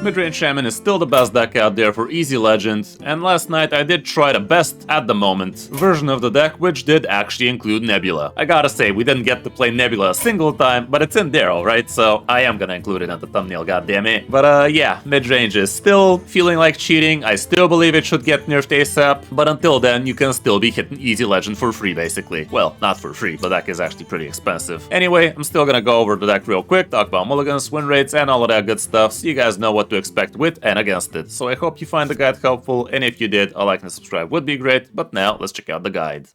Midrange Shaman is still the best deck out there for easy legends, and last night I did try the best, at the moment, version of the deck which did actually include Nebula. I gotta say, we didn't get to play Nebula a single time, but it's in there alright, so I am gonna include it in the thumbnail, goddammit. But yeah, midrange is still feeling like cheating. I still believe it should get nerfed ASAP, but until then you can still be hitting easy legend for free basically. Well, not for free, the deck is actually pretty expensive. Anyway, I'm still gonna go over the deck real quick, talk about mulligans, win rates, and all of that good stuff, so you guys know what to expect with and against it. So I hope you find the guide helpful, and if you did, a like and subscribe would be great. But now, let's check out the guide.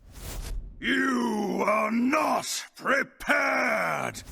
You are not prepared!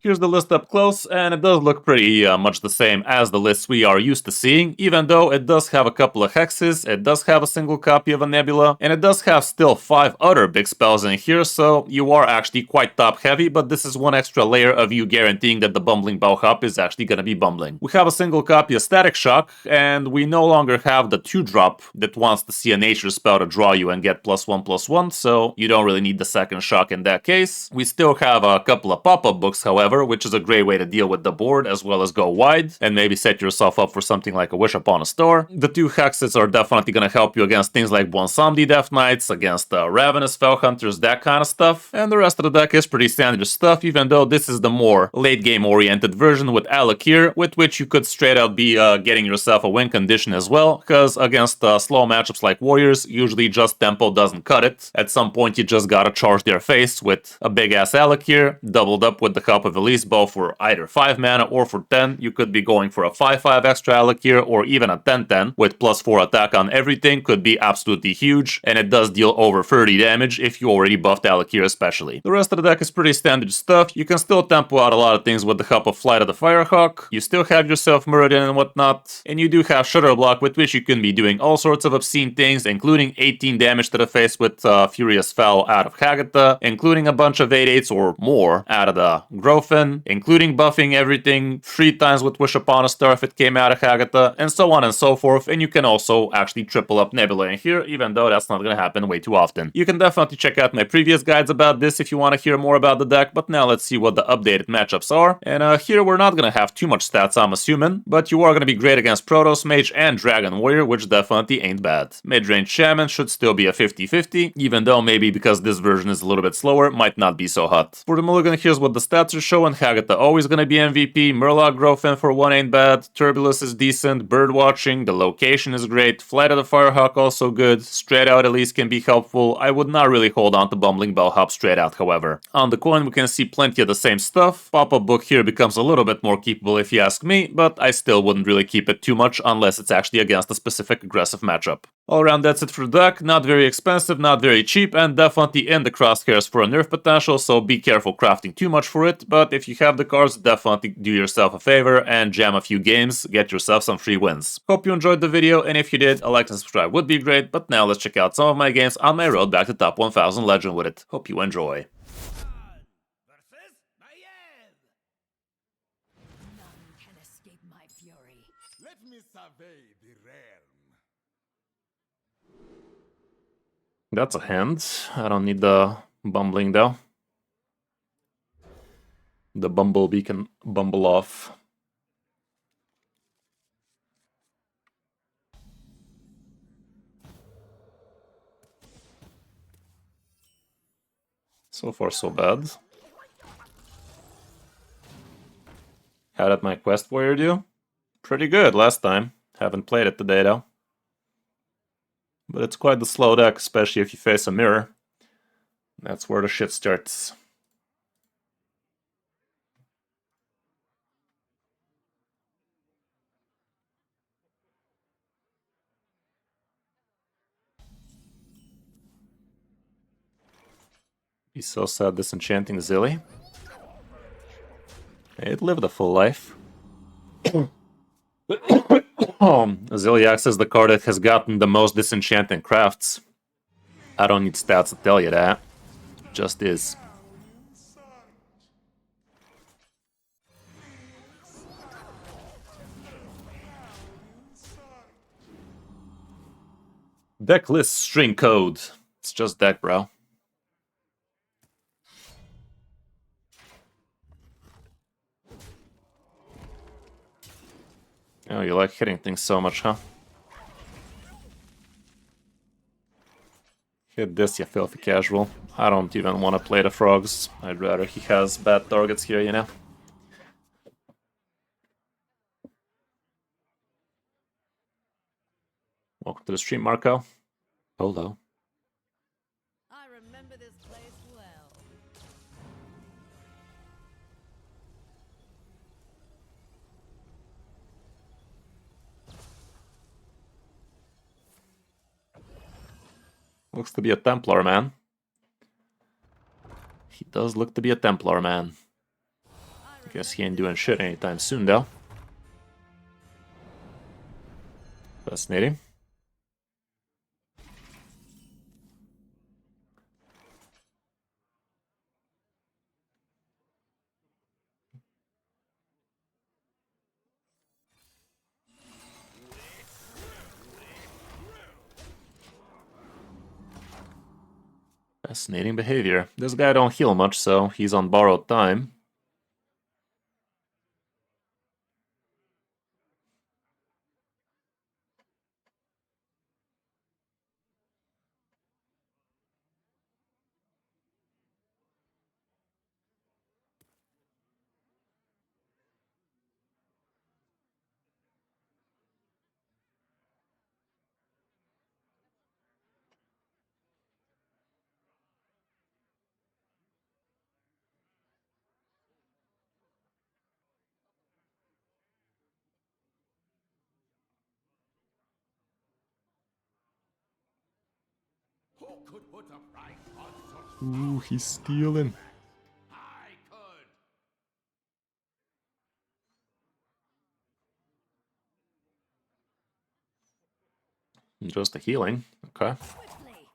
Here's the list up close, and it does look pretty much the same as the lists we are used to seeing, even though it does have a couple of hexes, it does have a single copy of a Nebula, and it does have still 5 other big spells in here, so you are actually quite top heavy, but this is one extra layer of you guaranteeing that the bumbling Bauhop is actually gonna be bumbling. We have a single copy of Static Shock, and we no longer have the 2-drop that wants to see a nature spell to draw you and get +1/+1, so you don't really need the second shock in that case. We still have a couple of pop-up books, however, which is a great way to deal with the board as well as go wide and maybe set yourself up for something like a Wish Upon a Star. The 2 hexes are definitely going to help you against things like Bwonsamdi Death Knights, against Ravenous Fell Hunters, that kind of stuff. And the rest of the deck is pretty standard stuff, even though this is the more late game oriented version with Alakir, with which you could straight out be getting yourself a win condition as well, because against slow matchups like Warriors, usually just tempo doesn't cut it. At some point you just gotta charge their face with a big ass Alakir, doubled up with the help of Elise Bow for either 5 mana or for 10. You could be going for a 5/5 extra Alakir or even a 10/10 with +4 attack on everything, could be absolutely huge, and it does deal over 30 damage if you already buffed Alakir especially. The rest of the deck is pretty standard stuff. You can still tempo out a lot of things with the help of Flight of the Firehawk. You still have yourself Meridian and whatnot, and you do have Shutter Block, with which you can be doing all sorts of obscene things, including 18 damage to the face with Furious Foul out of Hagata, including a bunch of 8/8s or more out of the Grothin, including buffing everything 3 times with Wish Upon a Star if it came out of Hagata, and so on and so forth. And you can also actually triple up Nebula in here, even though that's not gonna happen way too often. You can definitely check out my previous guides about this if you want to hear more about the deck, but now let's see what the updated matchups are. And here we're not gonna have too much stats, I'm assuming, but you are gonna be great against Protoss Mage and Dragon Warrior, which definitely ain't bad. Midrange Shaman should still be a 50-50, even though maybe because this version is a little bit slower, might not be so hot. For the mulligan, here's what the stats are showing. Hagata always gonna be MVP, Murloc Grothin for 1 ain't bad, Turbulus is decent, Birdwatching, the location is great, Flight of the Firehawk also good, straight out Elise can be helpful. I would not really hold on to Bumbling Bellhop straight out, however. On the coin we can see plenty of the same stuff. Pop-up book here becomes a little bit more keepable if you ask me, but I still wouldn't really keep it too much unless it's actually against a specific aggressive matchup. All around, that's it for the deck. Not very expensive, not very cheap, and definitely in the crosshairs for a nerf potential, so be careful crafting too much for it. But if you have the cards, definitely do yourself a favor and jam a few games, get yourself some free wins. Hope you enjoyed the video, and if you did, a like and subscribe would be great. But now let's check out some of my games on my road back to top 1000 legend with it. Hope you enjoy. Let me survey the realm. That's a hand. I don't need the bumbling though. The bumblebee can bumble off. So far so bad. How did my Quest Warrior do? Pretty good last time. Haven't played it today though. But it's quite the slow deck, especially if you face a mirror. That's where the shit starts. Be so sad disenchanting Zilly. It lived a full life. Zilliax is the card that has gotten the most disenchanting crafts. I don't need stats to tell you that. It just is. Deck list string code. It's just deck, bro. Oh, you like hitting things so much, huh? Hit this, you filthy casual. I don't even want to play the frogs. I'd rather he has bad targets here, you know? Welcome to the stream, Marco. Hello. I remember this place well. Looks to be a Templar, man. He does look to be a Templar, man. I guess he ain't doing shit anytime soon, though. Fascinating. Fascinating behavior. This guy don't heal much, so he's on borrowed time. Who could put a price on such Ooh, he's stealing. I could. Just a healing. Okay. Quickly.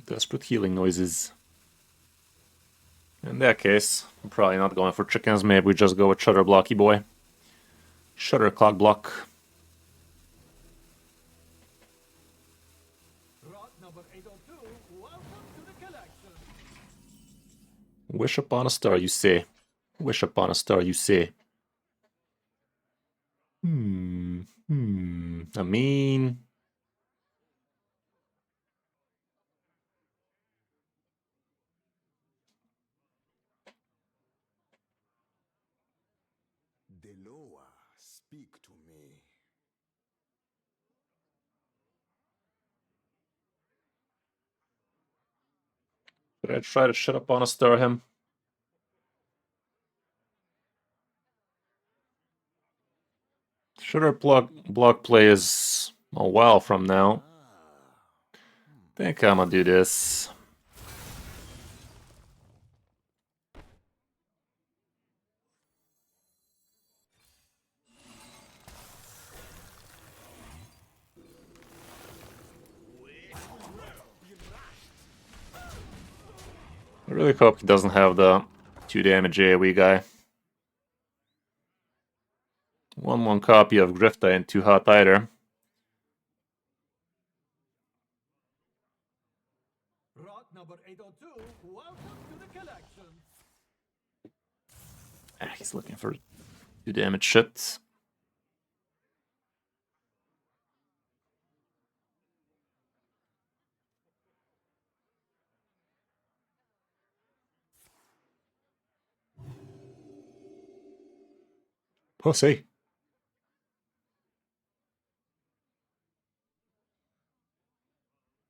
Desperate healing noises. In that case, I'm probably not going for chickens. Maybe we just go with Shutter Blocky Boy. Shutter Clock Block. Rot number 802, welcome to the collection. Wish upon a star, you say. Wish upon a star, you say. I mean... Deloa, speak to me. Should I try to shut upon a star him? Shutter block play is a while from now. Think I'm gonna do this. I really hope he doesn't have the 2 damage AoE guy. 1/1 copy of Grifta ain't too hot either. Rot number 802, welcome to the collection. He's looking for 2 damage shit. Pussy.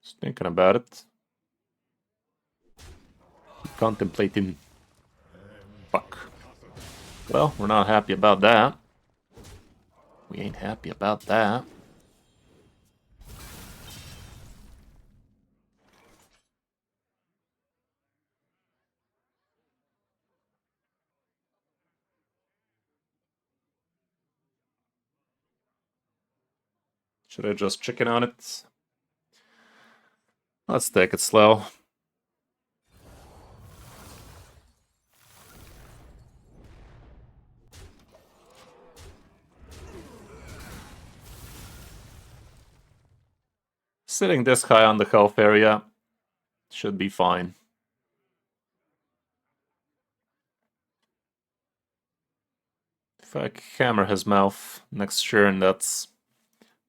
Just thinking about it. Contemplating. Fuck. Well, we're not happy about that. We ain't happy about that. Should I just chicken on it? Let's take it slow. Sitting this high on the health area should be fine. If I hammer his mouth next turn, that's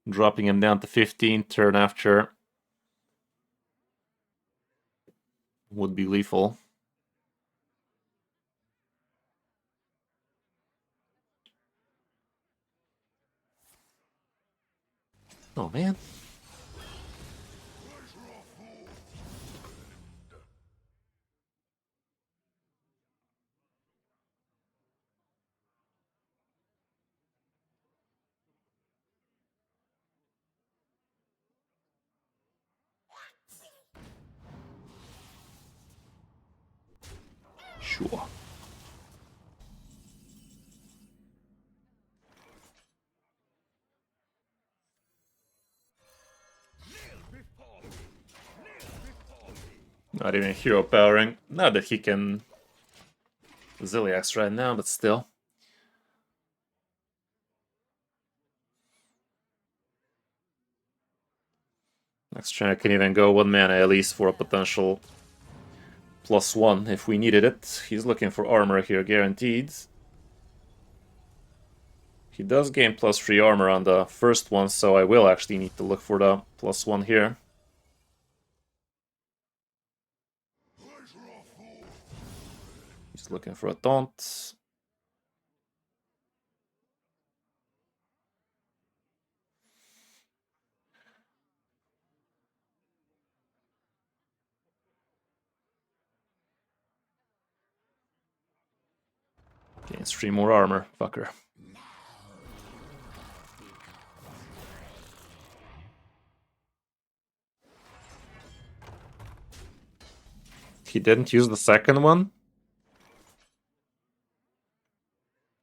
dropping him down to 15. Turn after would be lethal. Oh man. Sure. Not even hero powering. Not that he can Ziliax right now, but still. Next turn I can even go 1 mana at least for a potential +1 if we needed it. He's looking for armor here, guaranteed. He does gain +3 armor on the first one, so I will actually need to look for the +1 here. He's looking for a taunt. Gains 3 more armor, fucker. He didn't use the second one?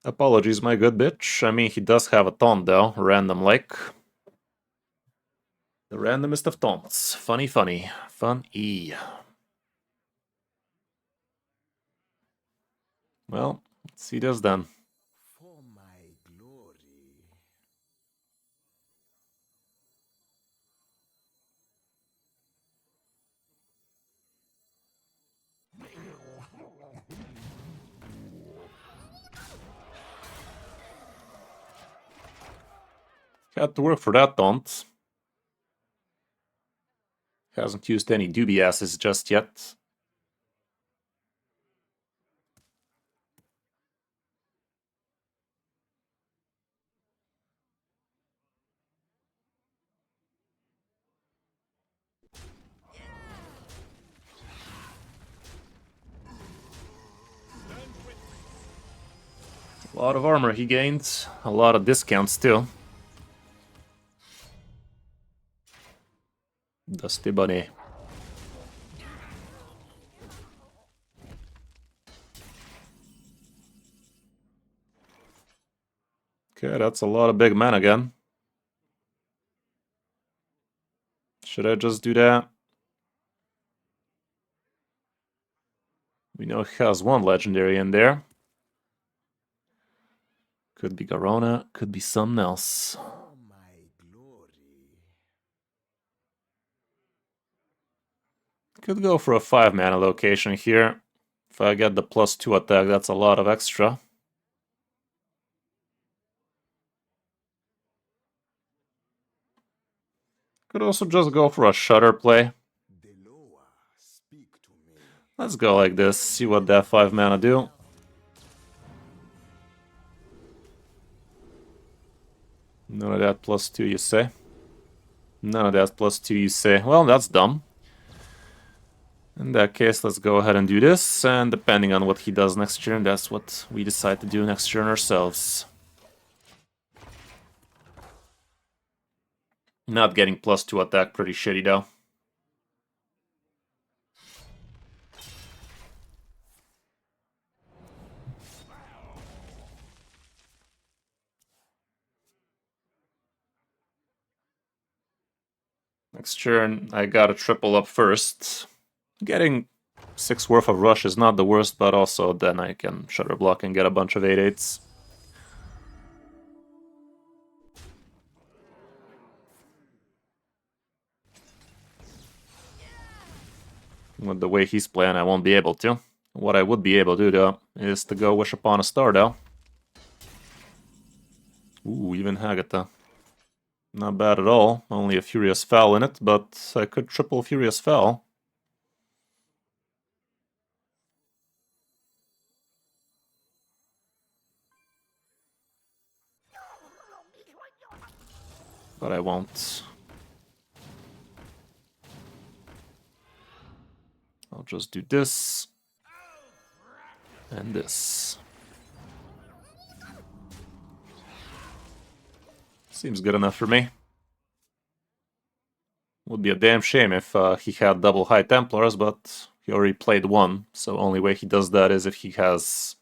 Apologies, my good bitch. I mean, he does have a taunt though, random-like. The randomest of taunts. Funny, funny. Fun-y. Well, let's see this then. For my glory. Had to work for that taunt. Hasn't used any dubiasses just yet. A lot of armor he gained, a lot of discounts too. Dusty Bunny. Okay, that's a lot of big men again. Should I just do that? We know he has one legendary in there. Could be Garona, could be something else. For my glory. Could go for a 5 mana location here. If I get the +2 attack, that's a lot of extra. Could also just go for a shutter play. Deloa, speak to me. Let's go like this, see what that 5 mana do. None of that +2 you say? None of that +2 you say. Well, that's dumb. In that case, let's go ahead and do this, and depending on what he does next turn, that's what we decide to do next turn ourselves. Not getting +2 attack, pretty shitty though. Next turn, I gotta triple up first. Getting 6 worth of rush is not the worst, but also then I can shutter block and get a bunch of 8/8s. With the way he's playing, I won't be able to. What I would be able to do, though, is to go Wish Upon a Star, though. Ooh, even Hagata. Not bad at all. Only a Furious Foul in it, but I could triple Furious Foul. But I won't. I'll just do this. And this. Seems good enough for me. Would be a damn shame if he had double High Templars, but he already played one, so only way he does that is if he has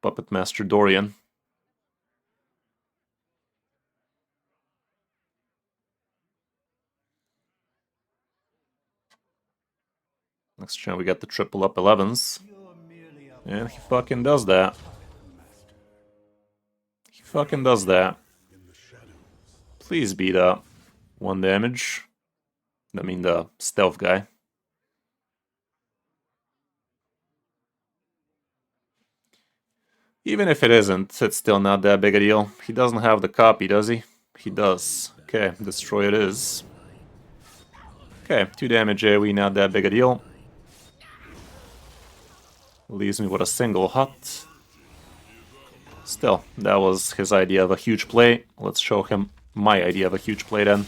Puppet Master Dorian. Next turn we get the triple up 11s. And he fucking does that. He fucking does that. Please beat up. 1 damage. I mean the stealth guy. Even if it isn't, it's still not that big a deal. He doesn't have the copy, does he? He does. Okay, destroy it is. Okay, 2 damage AoE, not that big a deal. Leaves me with a single hut. Still, that was his idea of a huge play. Let's show him my idea of a huge play then.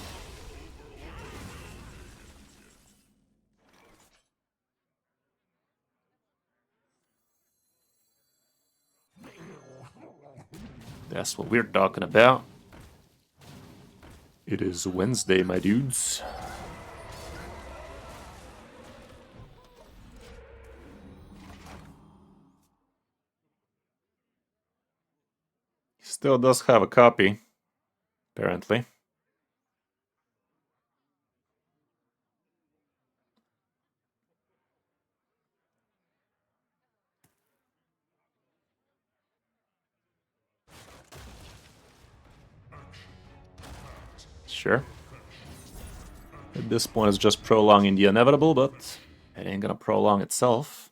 That's what we're talking about. It is Wednesday, my dudes. He still does have a copy, apparently. Sure. At this point, it's just prolonging the inevitable, but it ain't gonna prolong itself.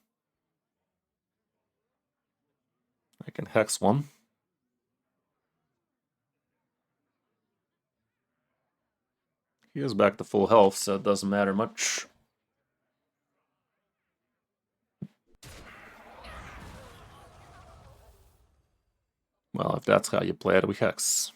I can hex one. He is back to full health, so it doesn't matter much. Well, if that's how you play it, we hex.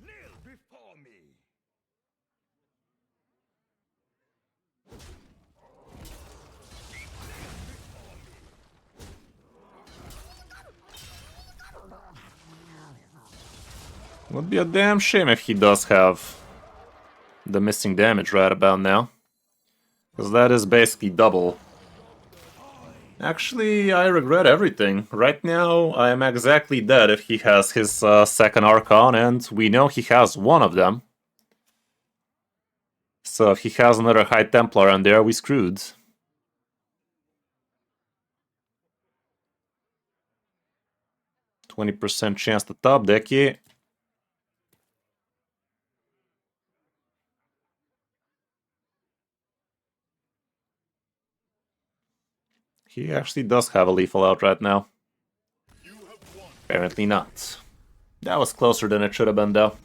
Kneel before me. Would be a damn shame if he does have the missing damage right about now. Because that is basically double. Actually, I regret everything. Right now, I am exactly dead if he has his second Archon, and we know he has one of them. So if he has another High Templar in there, we screwed. 20% chance to top deck, yeah. He actually does have a lethal out right now. Apparently not. That was closer than it should have been, though.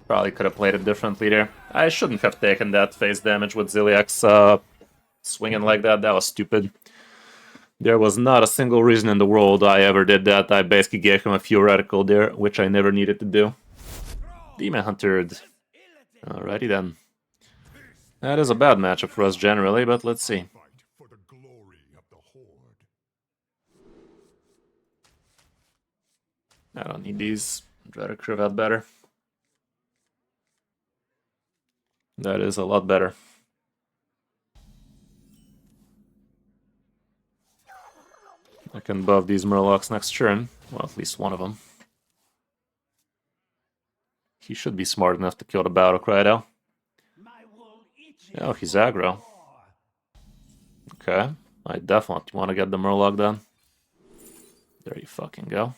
Probably could have played it differently there. I shouldn't have taken that phase damage with Ziliax swinging like that. That was stupid. There was not a single reason in the world I ever did that. I basically gave him a few reticle there, which I never needed to do. Demon Huntered. Alrighty then. That is a bad matchup for us generally, but let's see. Fight for the glory of the Horde. I don't need these. I'd rather Cravat better. That is a lot better. I can buff these Murlocs next turn. Well, at least one of them. He should be smart enough to kill the Battle Cry, though. Oh, he's aggro. Okay, I definitely want to get the Murloc then. There you fucking go.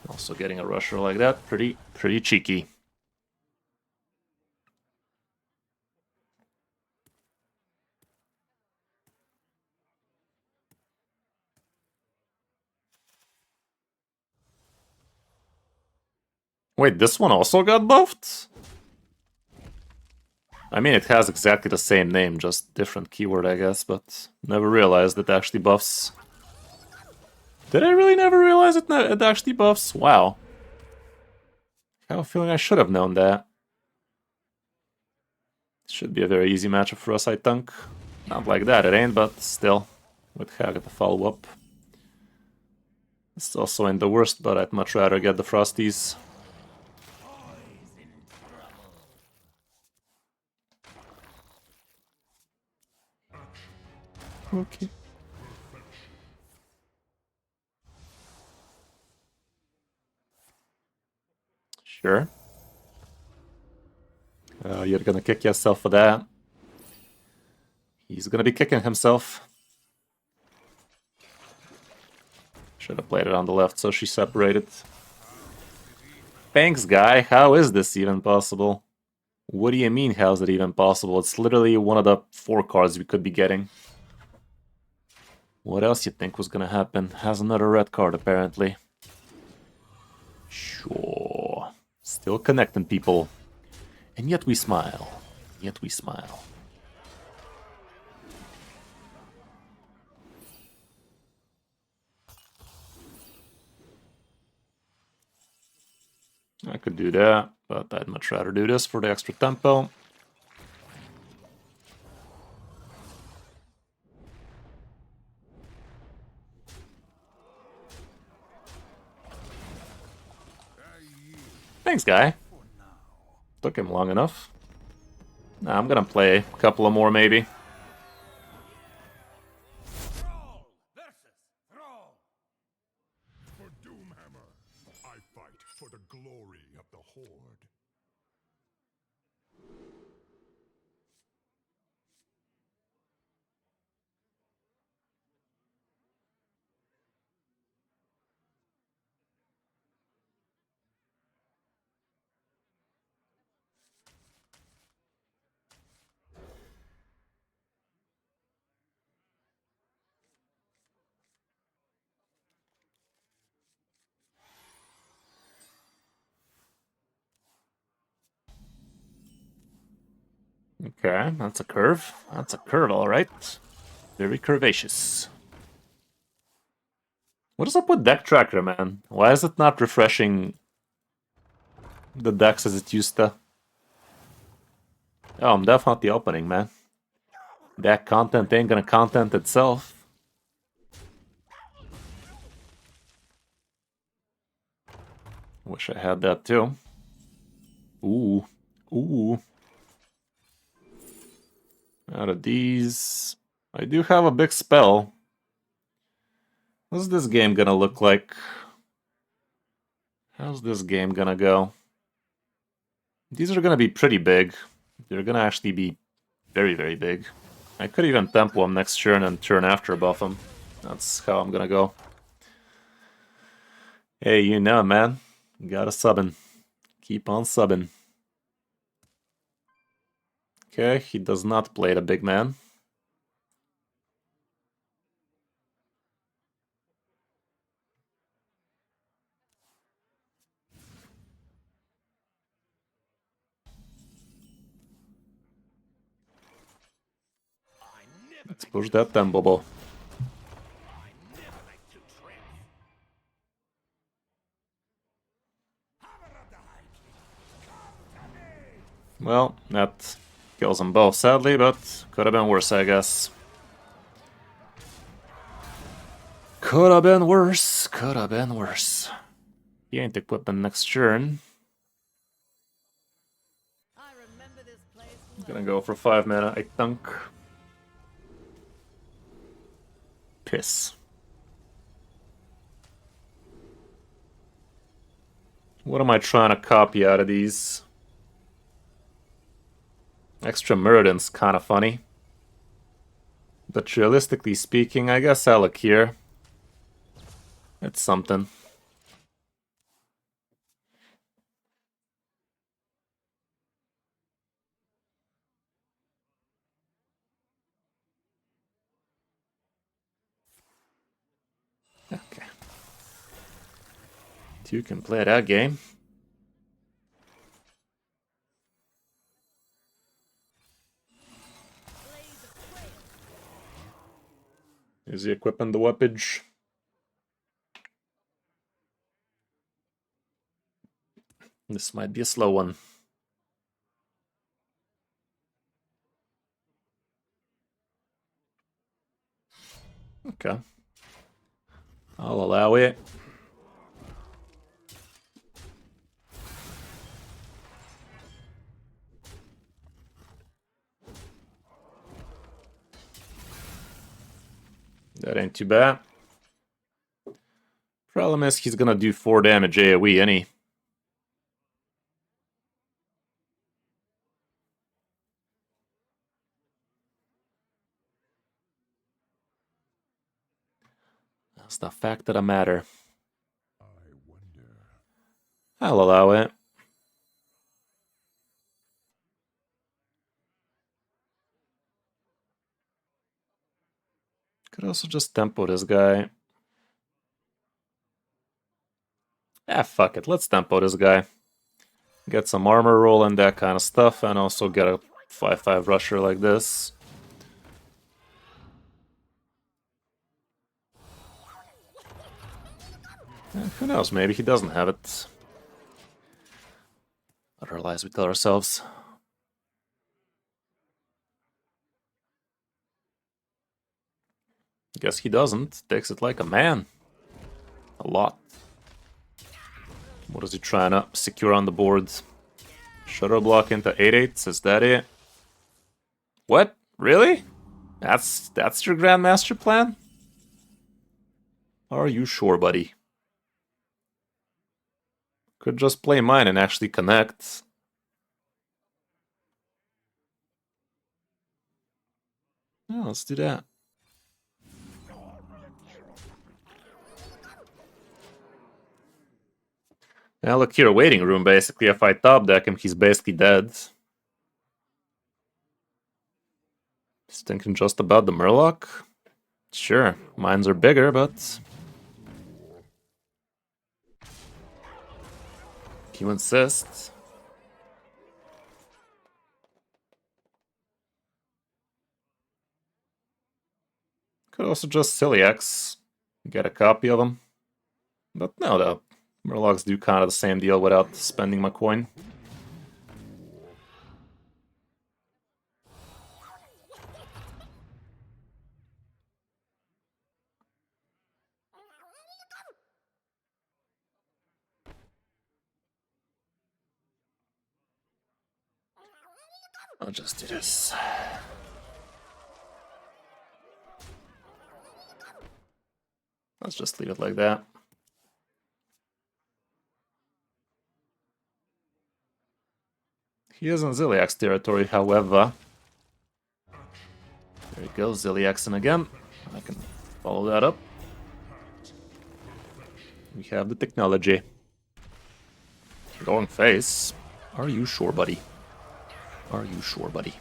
Also getting a rusher like that, pretty cheeky. Wait, this one also got buffed? I mean, it has exactly the same name, just different keyword, I guess, but never realized it actually buffs. Did I really never realize it actually buffs? Wow. I have a feeling I should have known that. Should be a very easy matchup for us, I think. Not like that, it ain't, but still. With Haga to follow up. It's also ain't the worst, but I'd much rather get the Frosties. Okay. Sure. You're gonna kick yourself for that. He's gonna be kicking himself. Should have played it on the left so she separated. Thanks, guy. How is this even possible? What do you mean, how's it even possible? It's literally one of the 4 cards we could be getting. What else you think was gonna happen? Has another red card, apparently. Sure. Still connecting people. And yet we smile. Yet we smile. I could do that, but I'd much rather do this for the extra tempo. Thanks, guy. Took him long enough. Nah, I'm gonna play a couple of more, maybe. Thrall versus Thrall. For Doomhammer, I fight for the glory of the Horde. Okay, that's a curve. That's a curve, alright. Very curvaceous. What is up with Deck Tracker, man? Why is it not refreshing the decks as it used to? Oh, I'm definitely opening, man. That content ain't gonna content itself. Wish I had that too. Ooh. Ooh. Out of these... I do have a big spell. What's this game gonna look like? How's this game gonna go? These are gonna be pretty big. They're gonna actually be very, very big. I could even tempo them next turn and turn after buff them. That's how I'm gonna go. Hey, you know, man. You gotta subbing. Keep on subbing. Okay, he does not play the big man. Let's push that tempo ball. Well, that kills them both, sadly, but could have been worse, I guess. Could have been worse. Could have been worse. He ain't equipping next turn. I remember this place well. Gonna go for 5 mana, I think. Kris. What am I trying to copy out of these? Extra Muradin's kind of funny. But realistically speaking, I guess I look here. It's something. Okay. You can play that game. Is he equipping the weapage? This might be a slow one. Okay. I'll allow it. That ain't too bad. Problem is he's gonna do 4 damage AoE, any. That's the fact of the matter. I wonder. I'll allow it. Could also just tempo this guy. Ah, fuck it. Let's tempo this guy. Get some armor roll and that kind of stuff, and also get a 5/5 rusher like this. Who knows, maybe he doesn't have it. Other lies we tell ourselves. Guess he doesn't. Takes it like a man. A lot. What is he trying to secure on the board? Shutter block into 8/8, is that it? What? Really? That's your Grandmaster plan? Are you sure, buddy? Could just play mine and actually connect. Yeah, let's do that. Now look here, waiting room basically. If I top deck him, he's basically dead. He's thinking just about the Murloc? Sure, mines are bigger, but... You insist. Could also just Silly X. Get a copy of him. But no, the Murlocs do kind of the same deal without spending my coin. I'll just do this. Let's just leave it like that. He is in Ziliax territory, however. There he goes, Ziliaxing again. I can follow that up. We have the technology. Going face. Are you sure, buddy? Are you sure, buddy?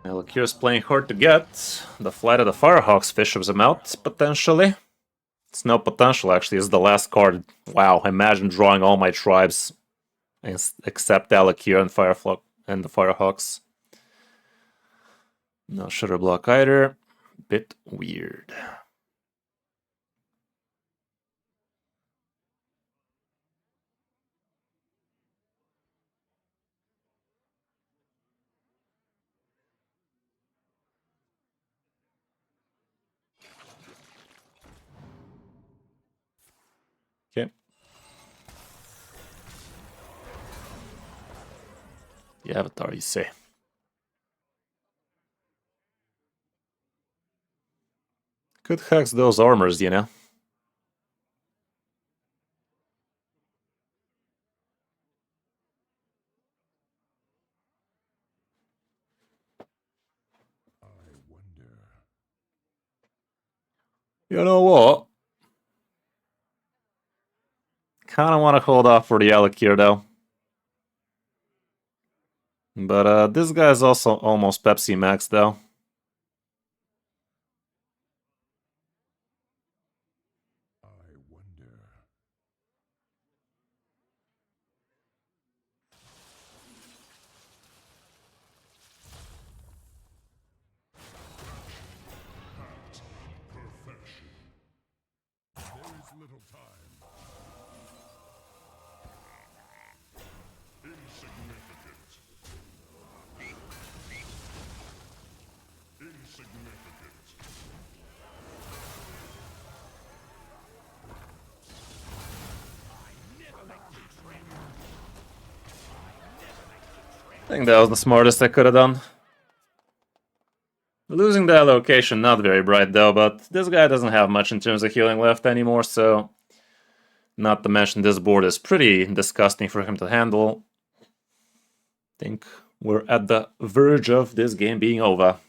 Now, look, here's playing hard to get. The Flight of the Firehawks fishes him out, potentially. It's no potential, actually. It's the last card. Wow, imagine drawing all my tribes. Except Alakir and Fireflock and the Firehawks. No Shutter Block either. Bit weird. The Avatar, you say? Could hex those armors, you know? I wonder. You know what? Kinda wanna hold off for the Alec here, though. But this guy's also almost Pepsi Max, though. I wonder. Perfection. There is little time. Insignificant. Insignificant. I think that was the smartest I could have done. Losing that location, not very bright though, but this guy doesn't have much in terms of healing left anymore, so... Not to mention this board is pretty disgusting for him to handle. I think we're at the verge of this game being over.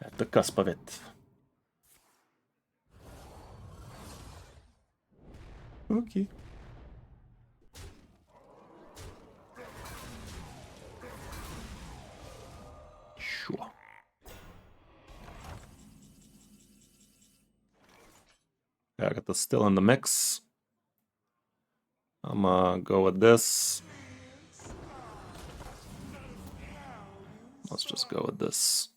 At the cusp of it. Okay. Sure. I got this still in the mix. I'm gonna go with this. Let's just go with this.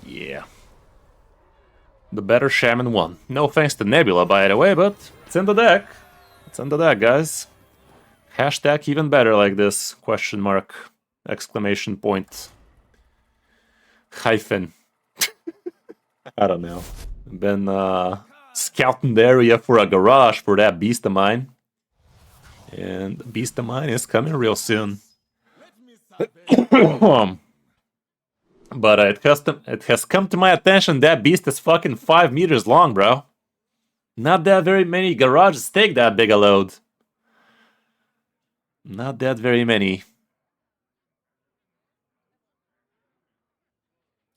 Yeah. The better Shaman won. No thanks to Nebula, by the way, but it's in the deck. It's in the deck, guys. Hashtag even better like this. Question mark. Exclamation point. Hyphen. I don't know. Been scouting the area for a garage for that beast of mine. And the beast of mine is coming real soon. But it has come to my attention that beast is fucking 5 meters long, bro. Not that very many garages take that big a load. Not that very many.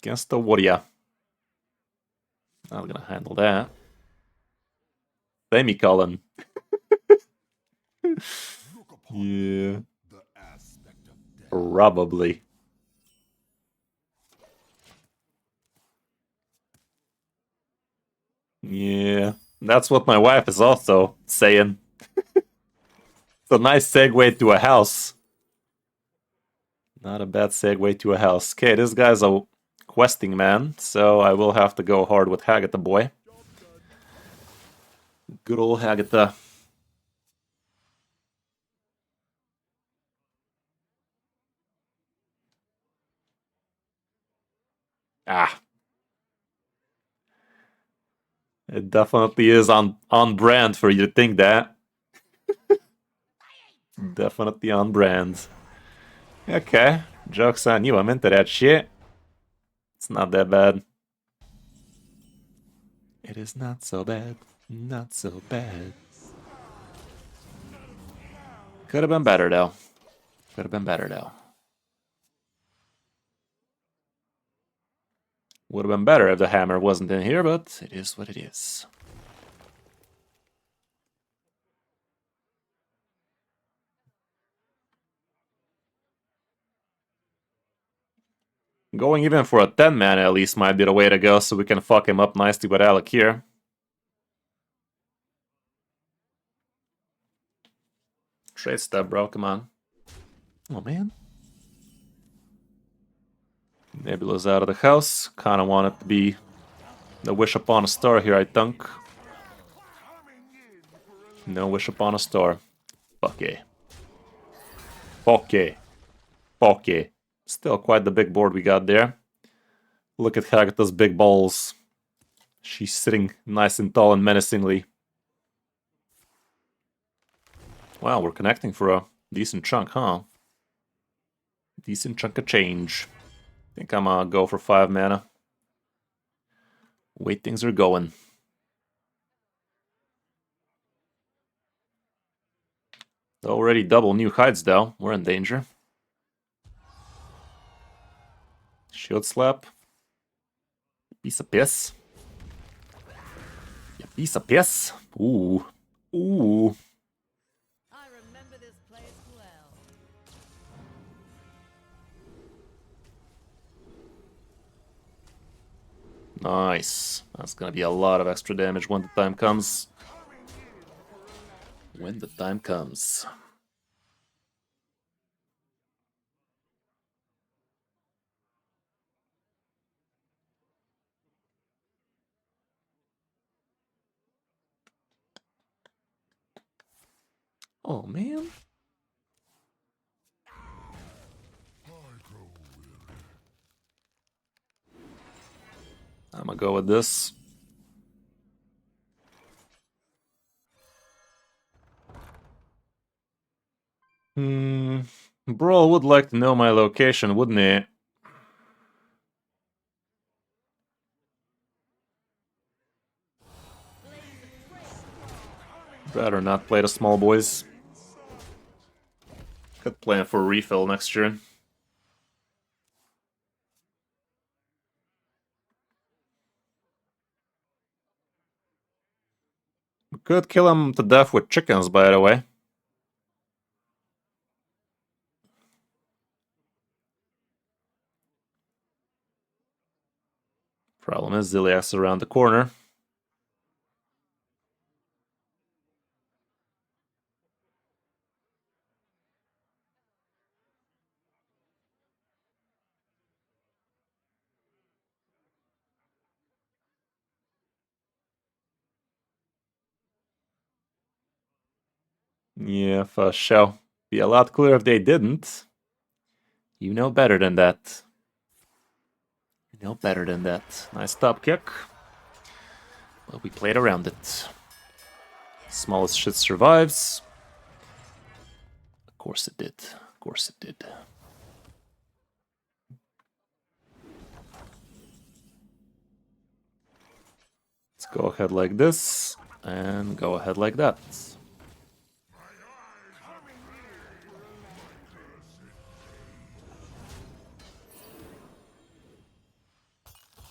Against the warrior. Not gonna handle that. Semicolon. Yeah. Probably. Yeah. That's what my wife is also saying. It's a nice segue to a house. Not a bad segue to a house. Okay, this guy's a questing man, so I will have to go hard with Hagatha boy. Good old Hagatha. Ah. It definitely is on brand for you to think that. Definitely on brand. Okay, joke's on you, I'm into that shit. It's not that bad. It is not so bad. Not so bad. Could have been better, though. Could have been better, though. Would have been better if the hammer wasn't in here, but it is what it is. Going even for a 10 mana at least might be the way to go, so we can fuck him up nicely with Alec here. Trade step, bro, come on. Oh, man. Nebula's out of the house. Kinda want it to be the wish upon a star here, I think. No wish upon a star. Fuck yeah. Fuck yeah. Fuck yeah. Still quite the big board we got there. Look at Hagata's big balls. She's sitting nice and tall and menacingly. Wow, we're connecting for a decent chunk, huh? Decent chunk of change. Think I'm gonna go for 5 mana. Way things are going. Already double new hides though. We're in danger. Shield slap. Piece of piss. Yeah, piece of piss. Ooh. Ooh. I remember this place well. Nice. That's gonna be a lot of extra damage when the time comes. When the time comes. Oh, man. I'm gonna go with this. Brawl would like to know my location, wouldn't he? Rather not play the small boys. Could plan for a refill next turn. We could kill him to death with chickens, by the way. Problem is, Ziliak's around the corner. Yeah, for sure. Be a lot cooler if they didn't. You know better than that. You know better than that. Nice top kick. Well, we played around it. Smallest shit survives. Of course it did. Of course it did. Let's go ahead like this, and go ahead like that.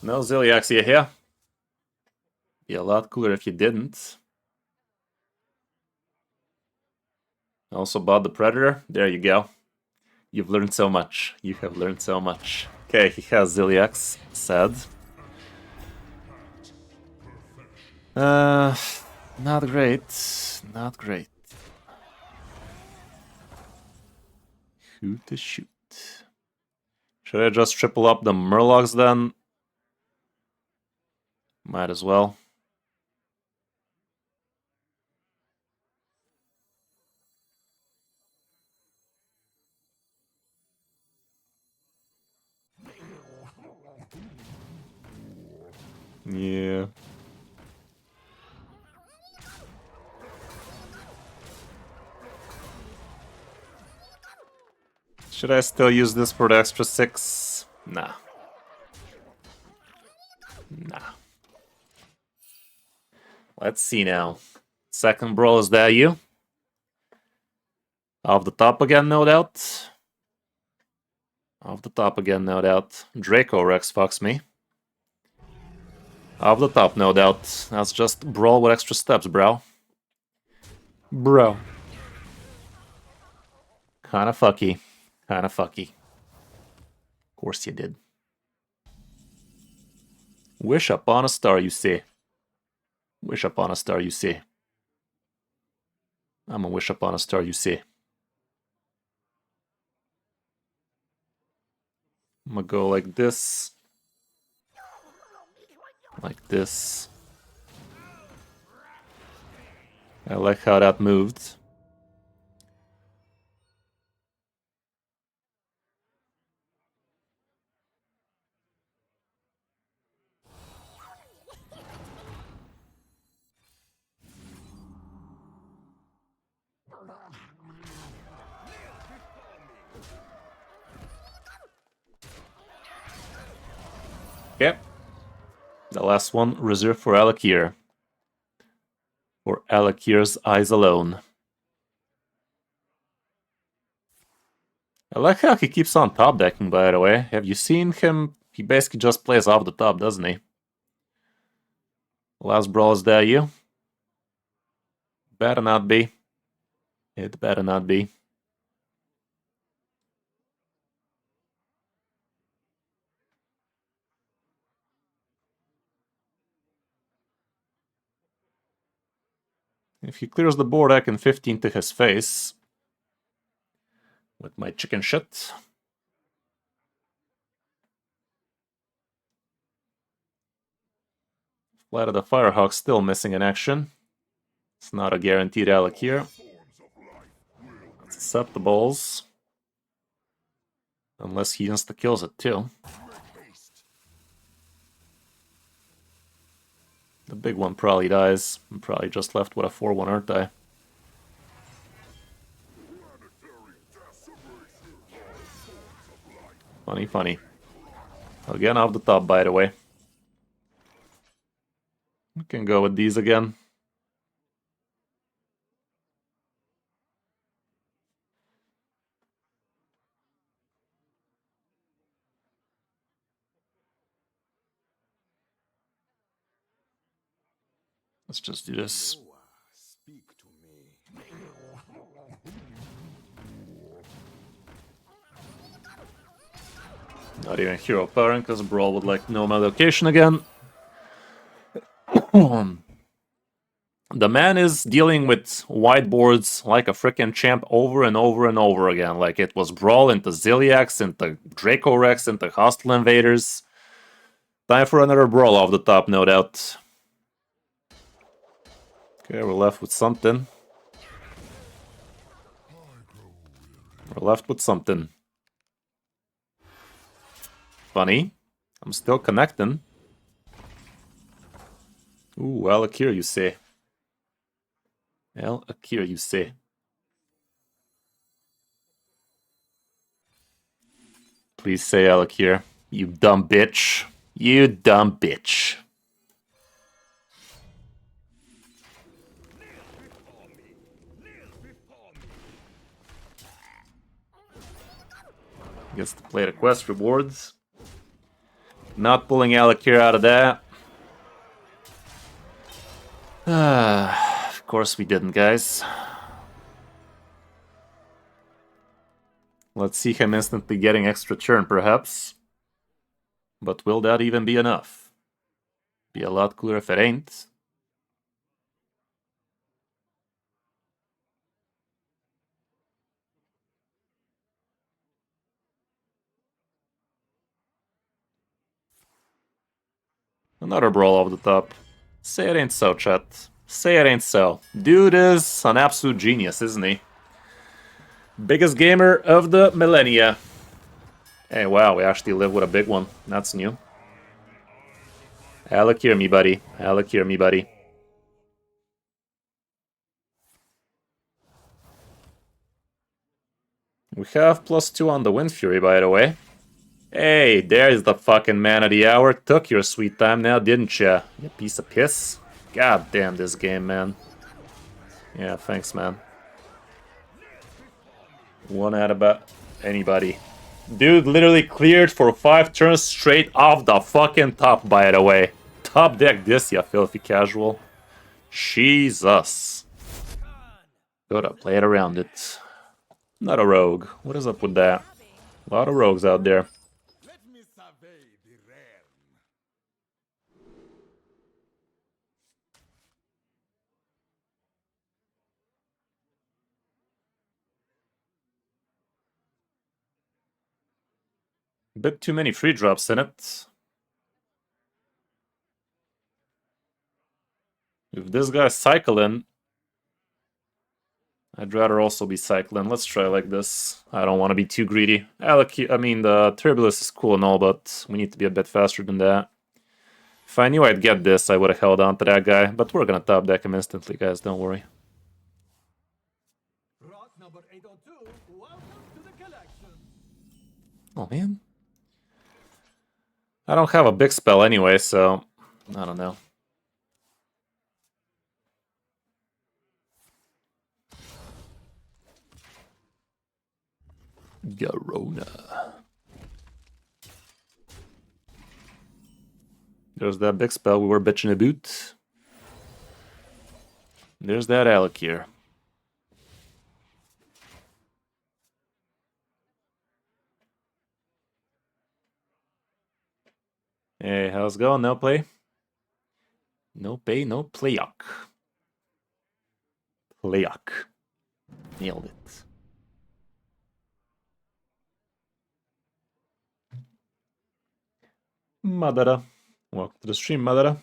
No Ziliaxia here. Be a lot cooler if you didn't. Also bought the Predator. There you go. You've learned so much. You have learned so much. Okay, he has Ziliax. Sad. Not great. Not great. Who to shoot? Should I just triple up the Murlocs then? Might as well. Yeah. Should I still use this for the extra 6? Nah. Nah. Let's see now. Second brawl, is that you? Off the top again, no doubt. Off the top again, no doubt. Draco Rex fucks me. Off the top, no doubt. That's just brawl with extra steps, bro. Bro. Kinda fucky. Kinda fucky. Of course you did. Wish upon a star, you see. Wish upon a star, you see. I'm a wish upon a star, you see. I'm gonna go like this. Like this. I like how that moved. Okay. The last one reserved for Alakir. For Alakir's eyes alone. I like how he keeps on top decking, by the way. Have you seen him? He basically just plays off the top, doesn't he? Last brawl, is that you? Better not be. It better not be. If he clears the board, I can 15 to his face. With my chicken shit. Flight of the Firehawk still missing in action. It's not a guaranteed Alec here. Let's set the balls. Unless he insta-kills it too. The big one probably dies. I'm probably just left with a 4-1, aren't I? Funny, funny. Again off the top, by the way. We can go with these again. Let's just do this. Not even hero powering, because Brawl would like no location again. The man is dealing with whiteboards like a frickin' champ over and over and over again. Like it was Brawl into Zilliax, into Draco Rex, into Hostile Invaders. Time for another Brawl off the top, no doubt. Okay, we're left with something. We're left with something. Funny. I'm still connecting. Ooh, Alakir, you say. Alakir, you say. Please say Alakir. You dumb bitch. You dumb bitch. Gets to play the quest rewards. Not pulling Alakir out of that. Of course we didn't, guys. Let's see him instantly getting extra turn, perhaps. But will that even be enough? Be a lot cooler if it ain't. Another Brawl off the top. Say it ain't so, chat. Say it ain't so. Dude is an absolute genius, isn't he? Biggest gamer of the millennia. Hey, wow, we actually live with a big one. That's new. Alakir me, buddy. Alakir me, buddy. We have +2 on the Wind Fury, by the way. Hey, there's the fucking man of the hour. Took your sweet time now, didn't ya? You piece of piss. God damn this game, man. Yeah, thanks, man. One out about anybody. Dude literally cleared for 5 turns straight off the fucking top, by the way. Top deck this, ya filthy casual. Jesus. Gotta play it around it. Not a rogue. What is up with that? A lot of rogues out there. A bit too many free drops in it. If this guy's cycling, I'd rather also be cycling. Let's try like this. I don't want to be too greedy. I mean, the Turbulus is cool and all, but we need to be a bit faster than that. If I knew I'd get this, I would have held on to that guy. But we're gonna top deck him instantly, guys. Don't worry. Oh, man. I don't have a big spell anyway, so I don't know. Garona. There's that big spell we were bitching about. There's that Alec here. Hey, how's it going? No play? No pay, no playock. Playock. Nailed it. Madara. Welcome to the stream, Madara.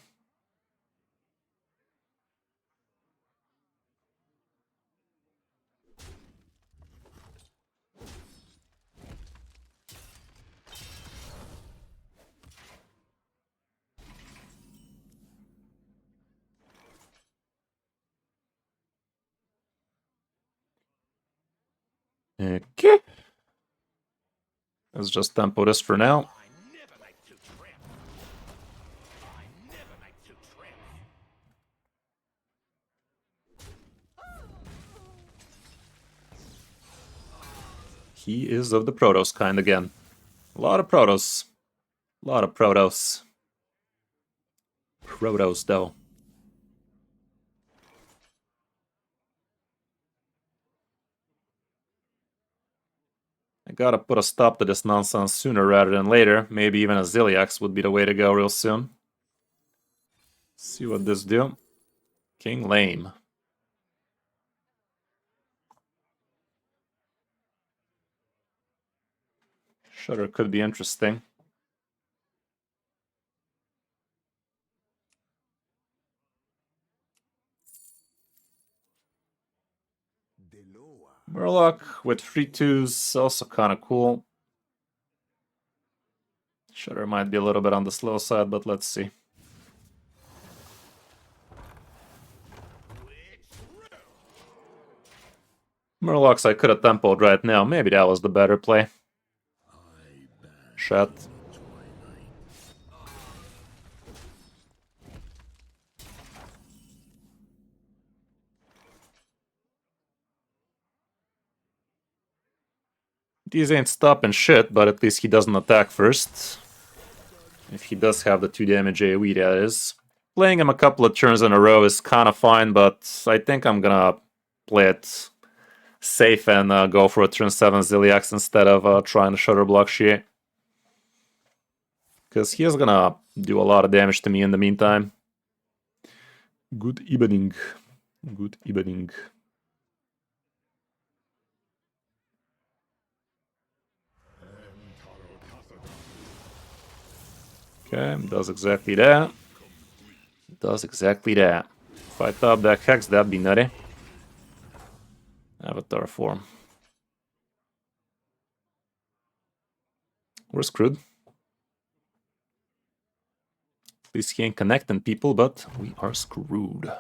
Okay. Let's just tempo this for now. He is of the Protoss kind again. A lot of Protoss. A lot of Protoss. Protoss, though. I gotta put a stop to this nonsense sooner rather than later. Maybe even a Zilliax would be the way to go real soon. See what this do. King lame. Shutter could be interesting. Murloc with 3/2s, also kind of cool. Shutter might be a little bit on the slow side, but let's see. Murlocs I could have tempoed right now. Maybe that was the better play. Shut. These ain't stopping shit, but at least he doesn't attack first. If he does have the 2 damage AoE, that is. Playing him a couple of turns in a row is kind of fine, but I think I'm gonna play it safe and go for a turn 7 Zilliax instead of trying to Shutter block shit. Because he is gonna do a lot of damage to me in the meantime. Good evening. Good evening. Okay, does exactly that. Does exactly that. If I top deck Hex, that'd be nutty. Avatar form. We're screwed. At least he ain't connecting people, but we are screwed.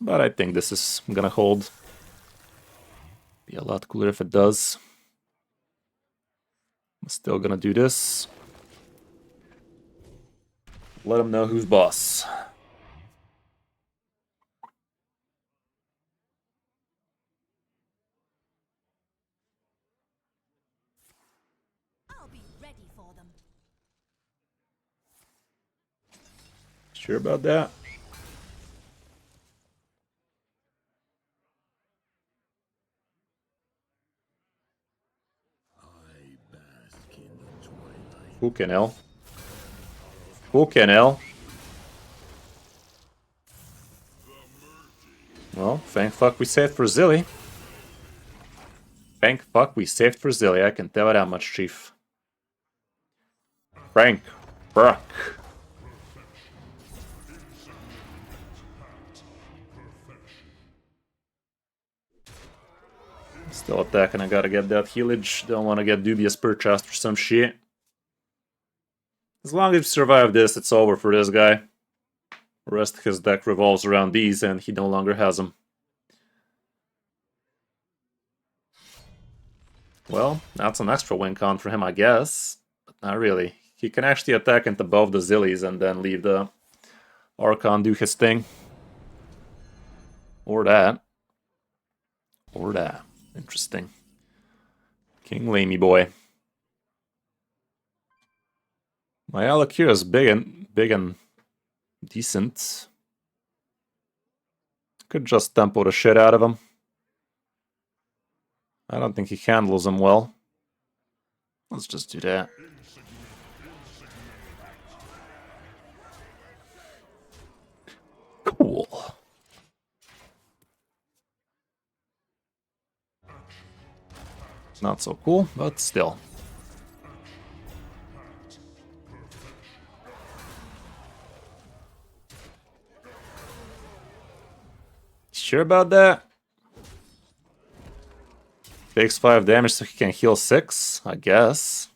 But I think this is gonna hold. Be a lot cooler if it does. I'm still gonna do this. Let him know who's boss. I'll be ready for them. Sure about that? Fucking hell. Fucking hell. Well, thank fuck we saved for Zilly. Thank fuck we saved for Zilly, I can tell you that much, Chief. Frank. Brock. Still attacking, I gotta get that healage. Don't wanna get dubious purchased for some shit. As long as we survive this, it's over for this guy. The rest of his deck revolves around these, and he no longer has them. Well, that's an extra win con for him, I guess. But not really. He can actually attack into both the Zillies and then leave the Archon do his thing. Or that. Or that. Interesting. King Lamey boy. My Alec here is big and decent. Could just tempo the shit out of him. I don't think he handles him well. Let's just do that. Cool. Not so cool, but still. Sure about that? Takes 5 damage so he can heal 6, I guess.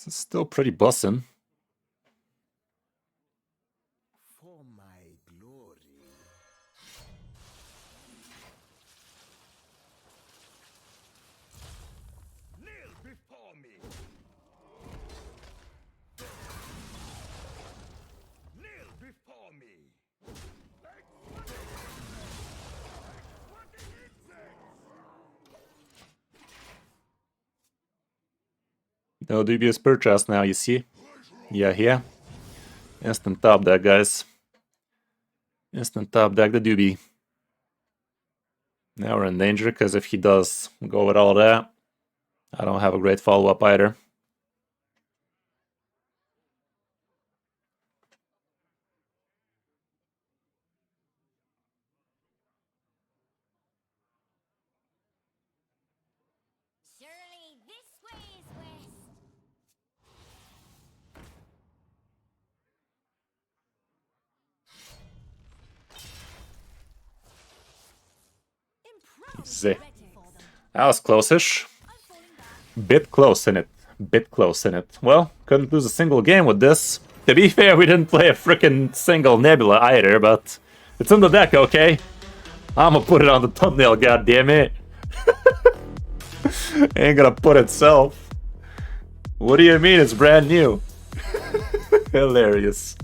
It's still pretty bussin'. For my glory. Kneel before me. Kneel before me. No dubious purchase now, you see? Yeah, here. Instant top deck, guys. Instant top deck the doobie. Now we're in danger, because if he does go with all that, I don't have a great follow-up either. Surely this way is west. Easy. That was close-ish. Bit close in it. Bit close in it. Well, couldn't lose a single game with this. To be fair, we didn't play a freaking single Nebula either, but it's in the deck, okay? I'ma put it on the thumbnail, goddammit. Ain't gonna put itself. What do you mean it's brand new? Hilarious.